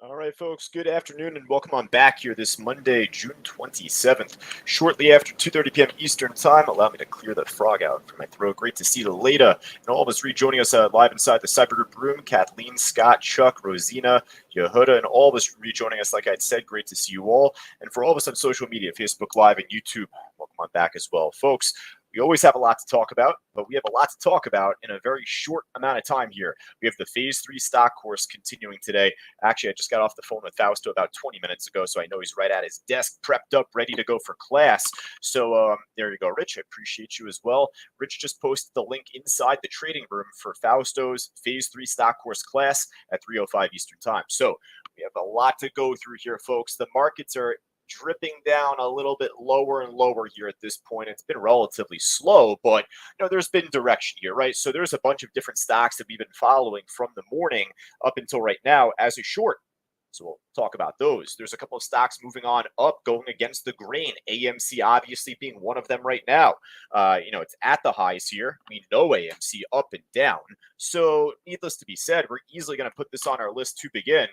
All right, folks, good afternoon and welcome on back here this Monday, June 27th, shortly after 2:30 p.m. Eastern Time. Allow me to clear that frog out from my throat. Great to see the Leda and all of us rejoining us live inside the Cyber Group room. Kathleen, Scott, Chuck, Rosina, Yehuda, and all of us rejoining us. Like I'd said, great to see you all. And for all of us on social media, Facebook Live and YouTube, welcome on back as well. Folks, we always have a lot to talk about, but we have a lot to talk about in a very short amount of time here. We have the Phase 3 stock course continuing today. Actually, I just got off the phone with Fausto about 20 minutes ago, so I know he's right at his desk, prepped up, ready to go for class. So there you go, Rich. I appreciate you as well. Rich just posted the link inside the trading room for Fausto's Phase 3 stock course class at 3:05 Eastern Time. So we have a lot to go through here, folks. The markets are dripping down a little bit lower and lower here at this point. It's been relatively slow, but there's been direction here, right? So there's a bunch of different stocks that we've been following from the morning up until right now as a short. So we'll talk about those. There's a couple of stocks moving on up, going against the grain. AMC obviously being one of them right now. It's at the highs here. We know AMC up and down. So needless to be said, we're easily going to put this on our list to begin.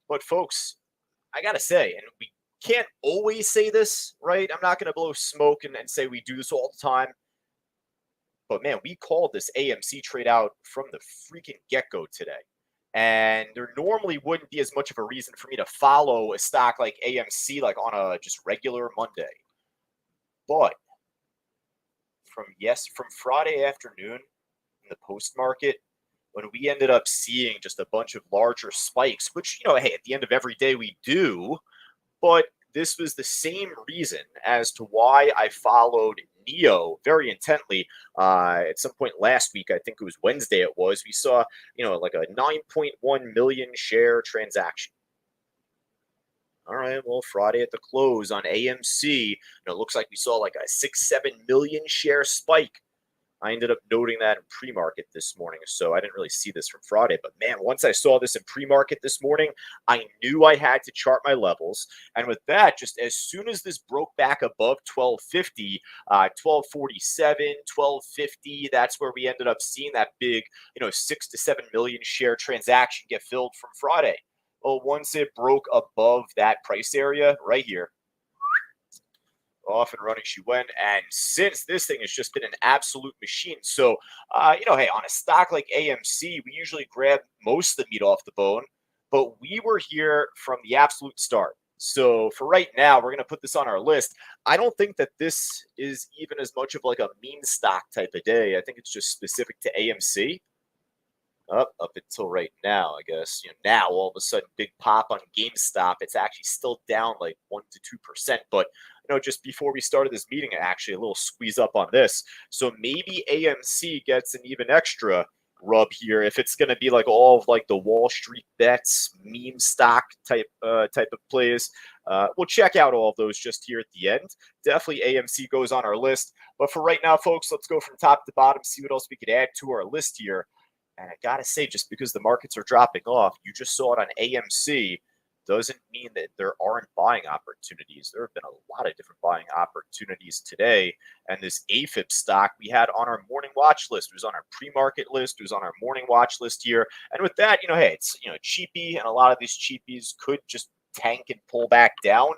But folks, I got to say, and we can't always say this, right? I'm not going to blow smoke and say we do this all the time. But man, we called this AMC trade out from the freaking get-go today. And there normally wouldn't be as much of a reason for me to follow a stock like AMC like on a just regular Monday. But from Friday afternoon in the post market, when we ended up seeing just a bunch of larger spikes, which, hey, at the end of every day we do, but this was the same reason as to why I followed NEO very intently. At some point last week, I think it was Wednesday we saw, like a 9.1 million share transaction. All right, well, Friday at the close on AMC, it looks like we saw like a 6-7 million share spike. I ended up noting that in pre-market this morning, so I didn't really see this from Friday. But man, once I saw this in pre-market this morning, I knew I had to chart my levels. And with that, just as soon as this broke back above 1250, 1247, 1250, that's where we ended up seeing that big, 6 to 7 million share transaction get filled from Friday. Well, once it broke above that price area right here, off and running she went, and since this thing has just been an absolute machine. So hey, on a stock like AMC, we usually grab most of the meat off the bone, but we were here from the absolute start. So for right now, we're going to put this on our list. I don't think that this is even as much of like a meme stock type of day. I think it's just specific to AMC. Up until right now, I guess. Now all of a sudden, big pop on GameStop. It's actually still down like 1 to 2%. But just before we started this meeting, actually a little squeeze up on this. So maybe AMC gets an even extra rub here if it's going to be like all of like the Wall Street bets, meme stock type of plays. We'll check out all of those just here at the end. Definitely AMC goes on our list. But for right now, folks, let's go from top to bottom, see what else we could add to our list here. And I got to say, just because the markets are dropping off, you just saw it on AMC, doesn't mean that there aren't buying opportunities. There have been a lot of different buying opportunities today. And this Afib stock we had on our morning watch list. It was on our pre-market list. It was on our morning watch list here. And with that, hey, it's, cheapy. And a lot of these cheapies could just tank and pull back down.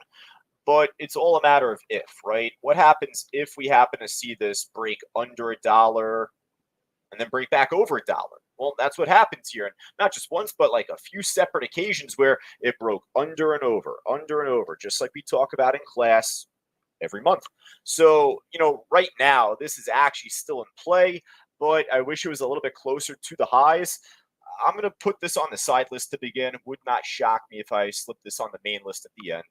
But it's all a matter of if, right? What happens if we happen to see this break under $1 and then break back over $1? Well, that's what happens here. And not just once, but like a few separate occasions where it broke under and over, just like we talk about in class every month. So, right now, this is actually still in play, but I wish it was a little bit closer to the highs. I'm going to put this on the side list to begin. Would not shock me if I slip this on the main list at the end,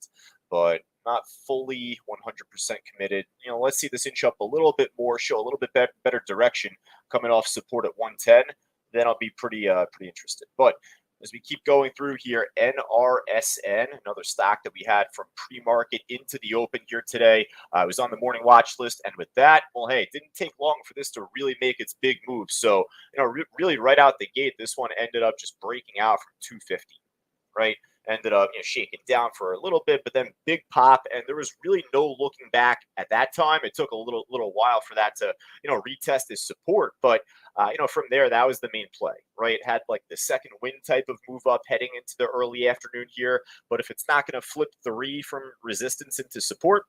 but not fully 100% committed. Let's see this inch up a little bit more, show a little bit better direction coming off support at 110. Then I'll be pretty interested. But as we keep going through here, NRSN, another stock that we had from pre-market into the open here today. It was on the morning watch list. And with that, well, hey, it didn't take long for this to really make its big move. So, really right out the gate, this one ended up just breaking out from 250, right? ended up shaking down for a little bit, but then big pop, and there was really no looking back at that time. It took a little while for that to retest its support, but from there, that was the main play, right? It had like the second wind type of move up heading into the early afternoon here. But if it's not going to flip 3 from resistance into support,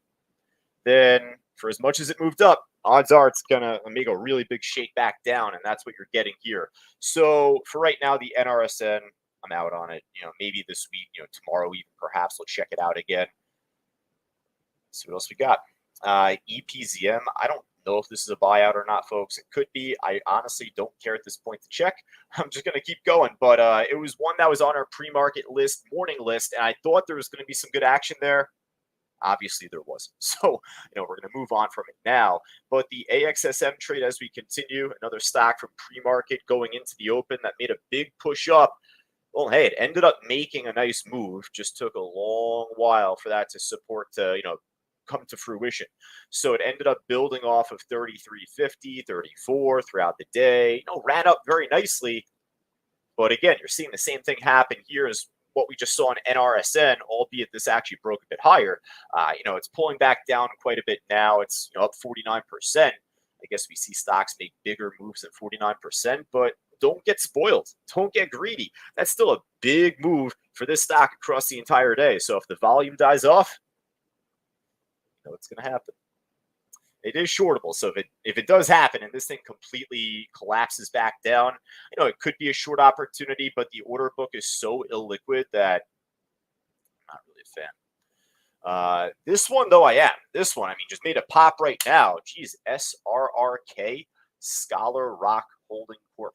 then for as much as it moved up, odds are it's going to make a really big shake back down. And that's what you're getting here. So for right now, the NRSN, I'm out on it. Maybe this week, tomorrow even perhaps we'll check it out again. Let's see what else we got. EPZM, I don't know if this is a buyout or not, folks. It could be. I honestly don't care at this point to check. I'm just going to keep going. But it was one that was on our pre-market list, morning list, and I thought there was going to be some good action there. Obviously, there wasn't. So, we're going to move on from it now. But the AXSM trade, as we continue, another stock from pre-market going into the open that made a big push up. Well, hey, it ended up making a nice move. Just took a long while for that to support to, come to fruition. So it ended up building off of 33.50, 34 throughout the day. Ran up very nicely. But again, you're seeing the same thing happen here as what we just saw in NRSN, albeit this actually broke a bit higher. It's pulling back down quite a bit now. It's up 49%. I guess we see stocks make bigger moves at 49%, but don't get spoiled. Don't get greedy. That's still a big move for this stock across the entire day. So if the volume dies off, what's going to happen. It is shortable. So if it does happen and this thing completely collapses back down, it could be a short opportunity, but the order book is so illiquid that I'm not really a fan. This one, though, I am. This one, just made a pop right now. Geez, SRRK, Scholar Rock Holding Corp.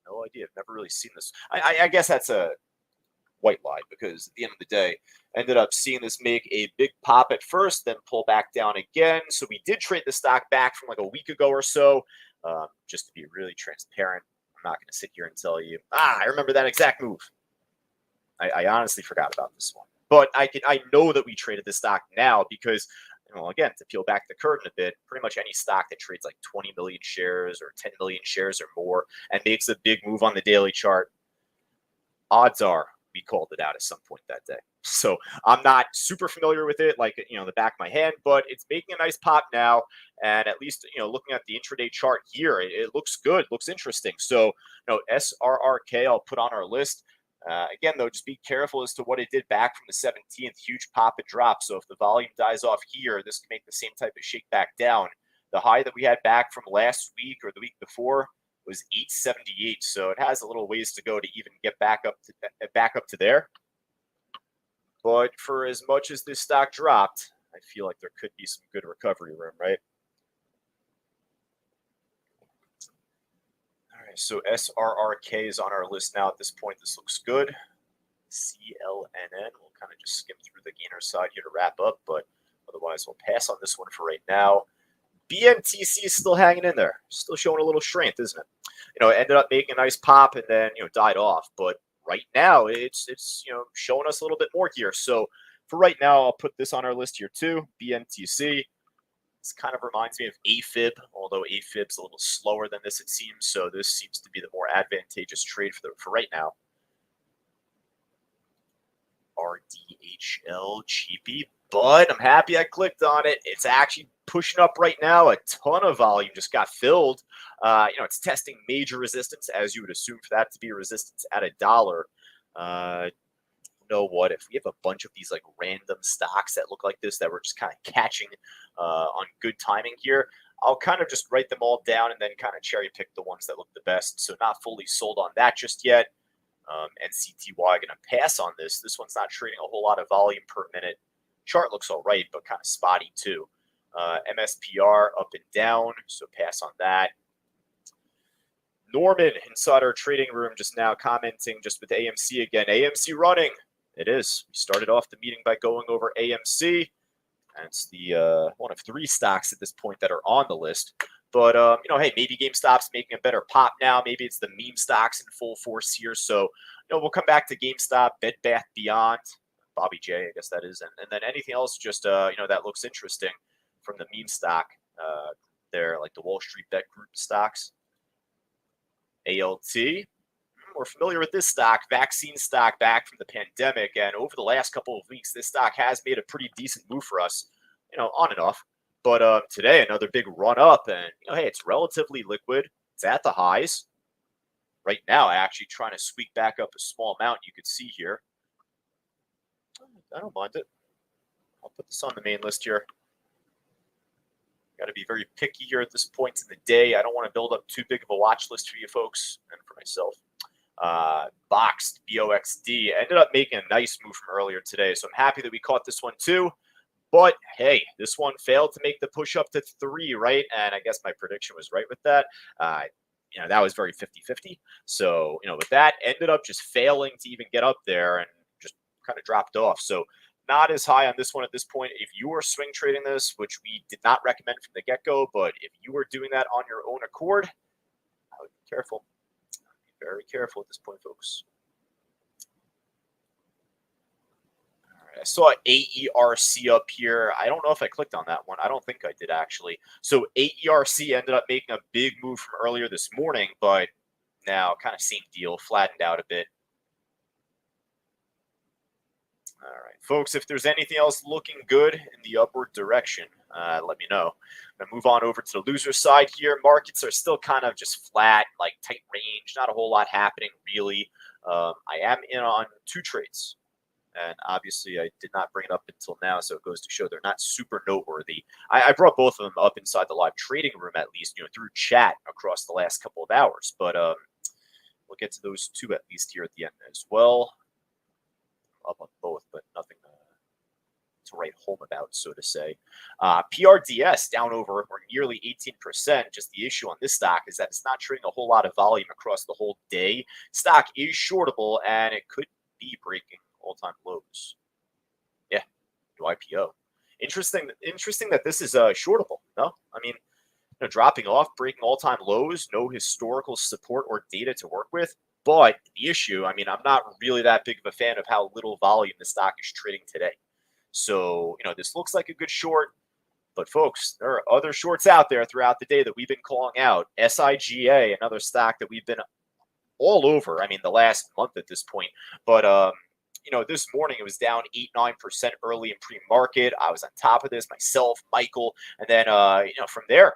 No idea. I've never really seen this. I guess that's a white lie, because at the end of the day, ended up seeing this make a big pop at first, then pull back down again. So we did trade the stock back from like a week ago or so. Just to be really transparent, I'm not going to sit here and tell you, I remember that exact move. I honestly forgot about this one. But I know that we traded this stock now because, again, to peel back the curtain a bit, pretty much any stock that trades like 20 million shares or 10 million shares or more and makes a big move on the daily chart, odds are we called it out at some point that day. So I'm not super familiar with it, like, the back of my hand, but it's making a nice pop now. And at least, looking at the intraday chart here, it looks good, looks interesting. So, SRRK, I'll put on our list. Again, though, just be careful as to what it did back from the 17th. Huge pop and drop. So if the volume dies off here, this can make the same type of shake back down. The high that we had back from last week or the week before was 878. So it has a little ways to go to even get back up to there. But for as much as this stock dropped, I feel like there could be some good recovery room, right? All right, so SRRK is on our list now at this point. This looks good. CLNN, we'll kind of just skim through the gainer side here to wrap up, but otherwise we'll pass on this one for right now. BMTC is still hanging in there, still showing a little strength, isn't it? It ended up making a nice pop and then died off. But right now, it's showing us a little bit more here. So for right now, I'll put this on our list here too. BMTC. This kind of reminds me of Afib, although Afib's a little slower than this, it seems. So this seems to be the more advantageous trade for right now. RDHL cheapy, but I'm happy I clicked on it. It's actually pushing up right now. A ton of volume just got filled. It's testing major resistance, as you would assume for that to be a resistance at $1. Know what? If we have a bunch of these like random stocks that look like this that we're just kind of catching on good timing here, I'll kind of just write them all down and then kind of cherry pick the ones that look the best. So not fully sold on that just yet. NCTY, going to pass on this. This one's not trading a whole lot of volume per minute. Chart looks all right, but kind of spotty too. MSPR up and down, so pass on that. Norman inside our trading room just now commenting just with AMC again. AMC running. It is. We started off the meeting by going over AMC. And it's the one of 3 stocks at this point that are on the list. But, hey, maybe GameStop's making a better pop now. Maybe it's the meme stocks in full force here. So, we'll come back to GameStop, Bed Bath Beyond, Bobby J, I guess that is. And then anything else just, that looks interesting from the meme stock there, like the Wall Street Bet Group stocks. ALT, we're familiar with this stock, vaccine stock back from the pandemic. And over the last couple of weeks, this stock has made a pretty decent move for us, on and off. But today, another big run up. And, hey, it's relatively liquid. It's at the highs. Right now, actually trying to squeak back up a small amount. You could see here. I don't mind it. I'll put this on the main list here. Got to be very picky here at this point in the day. I don't want to build up too big of a watch list for you folks and for myself. Boxed, BOXD, ended up making a nice move from earlier today. So I'm happy that we caught this one too. But hey, this one failed to make the push up to 3, right? And I guess my prediction was right with that. That was very 50-50. So, with that, ended up just failing to even get up there and just kind of dropped off. So not as high on this one at this point. If you are swing trading this, which we did not recommend from the get-go, but if you were doing that on your own accord, I would be careful. Be very careful at this point, folks. All right, I saw AERC up here. I don't know if I clicked on that one. I don't think I did, actually. So AERC ended up making a big move from earlier this morning, but now kind of same deal, flattened out a bit. All right, folks, if there's anything else looking good in the upward direction, let me know. I'm going to move on over to the loser side here. Markets are still kind of just flat, like tight range, not a whole lot happening really. I am in on 2 trades, and obviously I did not bring it up until now, so it goes to show they're not super noteworthy. I brought both of them up inside the live trading room at least, through chat across the last couple of hours, but we'll get to those 2 at least here at the end as well. Up on both, but nothing to write home about, so to say. PRDS down over or nearly 18%. Just the issue on this stock is that it's not trading a whole lot of volume across the whole day. Stock is shortable, and it could be breaking all-time lows. Yeah, new IPO. Interesting that this is shortable. No, I mean, dropping off, breaking all-time lows, no historical support or data to work with. But the issue, I mean, I'm not really that big of a fan of how little volume the stock is trading today. So, this looks like a good short. But, folks, there are other shorts out there throughout the day that we've been calling out. SIGA, another stock that we've been all over, I mean, the last month at this point. But, this morning it was down 8-9% early in pre-market. I was on top of this myself, Michael. And then, from there,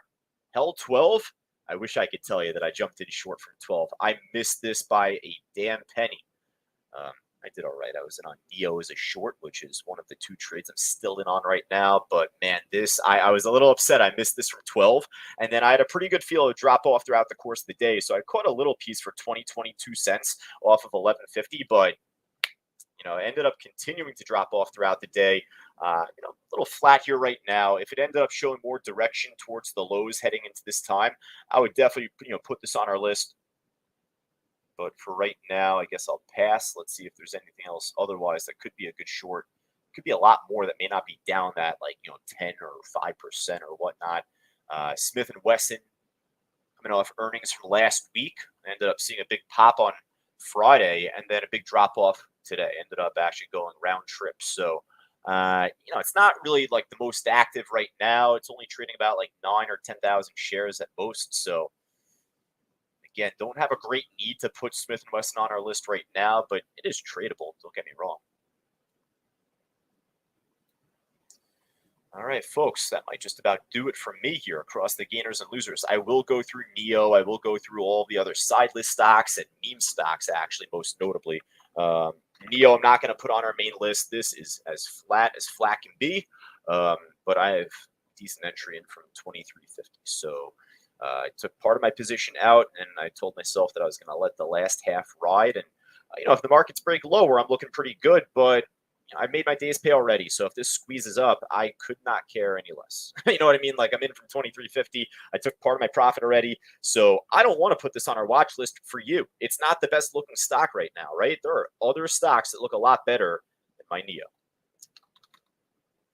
held 12. I wish I could tell you that I jumped in short from 12. I missed this by a damn penny. I did all right. I was in on NEO as a short, which is one of the 2 trades I'm still in on right now. But, man, I was a little upset. I missed this from 12. And then I had a pretty good feel of drop off throughout the course of the day. So I caught a little piece for 22 cents off of 11.50. But, ended up continuing to drop off throughout the day. A little flat here right now. If it ended up showing more direction towards the lows heading into this time, I would definitely, put this on our list. But for right now, I guess I'll pass. Let's see if there's anything else otherwise that could be a good short. Could be a lot more that may not be down that 10 or 5% or whatnot. Smith & Wesson coming off earnings from last week. Ended up seeing a big pop on Friday and then a big drop off today. Ended up actually going round trip. So, it's not really like the most active right now. It's only trading about 9 or 10,000 shares at most. So, again, don't have a great need to put Smith & Wesson on our list right now, but it is tradable. Don't get me wrong. All right, folks, that might just about do it from me here across the gainers and losers. I will go through NEO. I will go through all the other side list stocks and meme stocks, actually, most notably. NEO, I'm not going to put on our main list. This is as flat can be, but I have decent entry in from 23.50. So I took part of my position out, and I told myself that I was going to let the last half ride. And, if the markets break lower, I'm looking pretty good, but I made my day's pay already. So if this squeezes up, I could not care any less. You know what I mean? I'm in from 23.50. I took part of my profit already. So I don't want to put this on our watch list for you. It's not the best looking stock right now, right? There are other stocks that look a lot better than my NEO.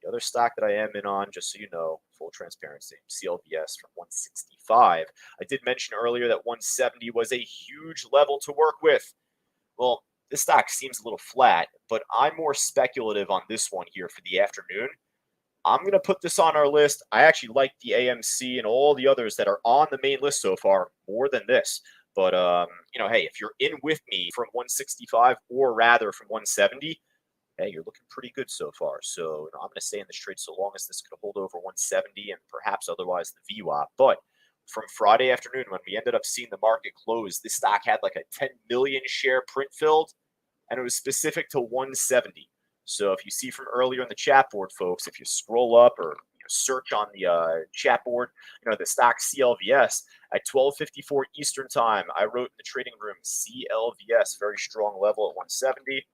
The other stock that I am in on, just so you know, full transparency, CLVS from 165. I did mention earlier that 170 was a huge level to work with. Well, this stock seems a little flat, but I'm more speculative on this one here for the afternoon. I'm going to put this on our list. I actually like the AMC and all the others that are on the main list so far more than this. But, hey, if you're in with me from 165 or rather from 170, hey, you're looking pretty good so far. So I'm going to stay in this trade so long as this could hold over 170 and perhaps otherwise the VWAP. But from Friday afternoon, when we ended up seeing the market close, this stock had like a 10 million share print filled, and it was specific to 170. So if you see from earlier in the chat board, folks, if you scroll up or search on the chat board, the stock CLVS at 12:54 Eastern time, I wrote in the trading room CLVS, very strong level at 170.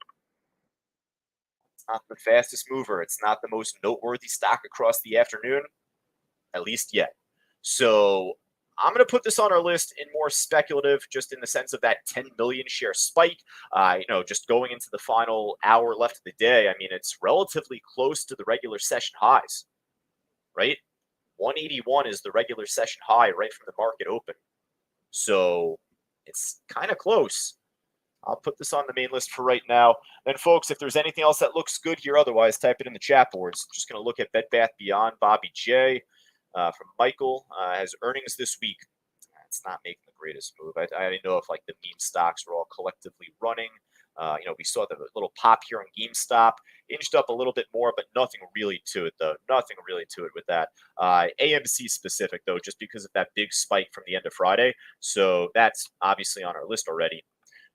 It's not the fastest mover. It's not the most noteworthy stock across the afternoon, at least yet. So I'm going to put this on our list in more speculative, just in the sense of that 10 million share spike. Just going into the final hour left of the day, I mean, it's relatively close to the regular session highs, right? 181 is the regular session high right from the market open. So it's kind of close. I'll put this on the main list for right now. Then, folks, if there's anything else that looks good here otherwise, type it in the chat boards. Just going to look at Bed Bath Beyond, Bobby J. From Michael, has earnings this week. It's not making the greatest move. I didn't know if like the meme stocks were all collectively running. We saw the little pop here on GameStop, inched up a little bit more, but nothing really to it, though. Nothing really to it with that. AMC specific, though, just because of that big spike from the end of Friday. So that's obviously on our list already.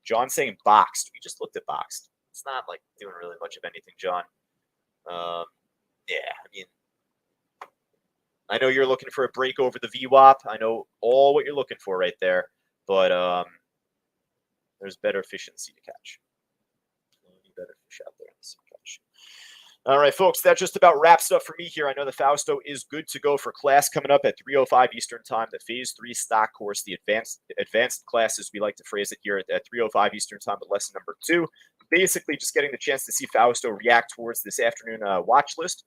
John saying boxed. We just looked at boxed. It's not like doing really much of anything, John. I know you're looking for a break over the VWAP. I know all what you're looking for right there, but there's better efficiency to catch. Better fish out there to catch. All right, folks, that just about wraps it up for me here. I know the Fausto is good to go for class coming up at 3:05 Eastern time, the Phase 3 stock course, the advanced classes, we like to phrase it here at 3:05 Eastern time, but lesson number 2. Basically just getting the chance to see Fausto react towards this afternoon watch list.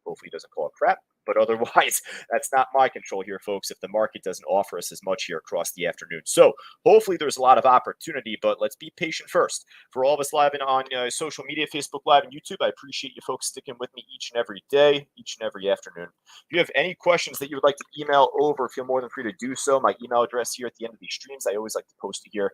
Hopefully he doesn't call it crap. But otherwise, that's not my control here, folks, if the market doesn't offer us as much here across the afternoon. So hopefully there's a lot of opportunity, but let's be patient first. For all of us live and on social media, Facebook Live and YouTube, I appreciate you folks sticking with me each and every day, each and every afternoon. If you have any questions that you would like to email over, feel more than free to do so. My email address here at the end of these streams, I always like to post it here,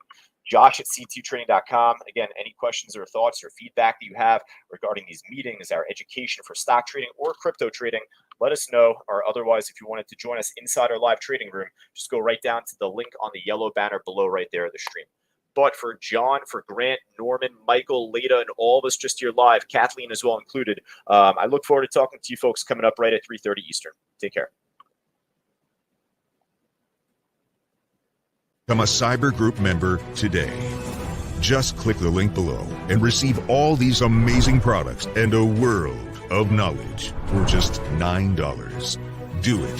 josh@ctutraining.com. Again, any questions or thoughts or feedback that you have regarding these meetings, our education for stock trading or crypto trading, let us know. Or otherwise, if you wanted to join us inside our live trading room, just go right down to the link on the yellow banner below right there of the stream. But for John, for Grant, Norman, Michael, Leda, and all of us just here live, Kathleen as well included, I look forward to talking to you folks coming up right at 3:30 Eastern. Take care. Become a Cyber Group member today. Just click the link below and receive all these amazing products and a world of knowledge for just $9. Do it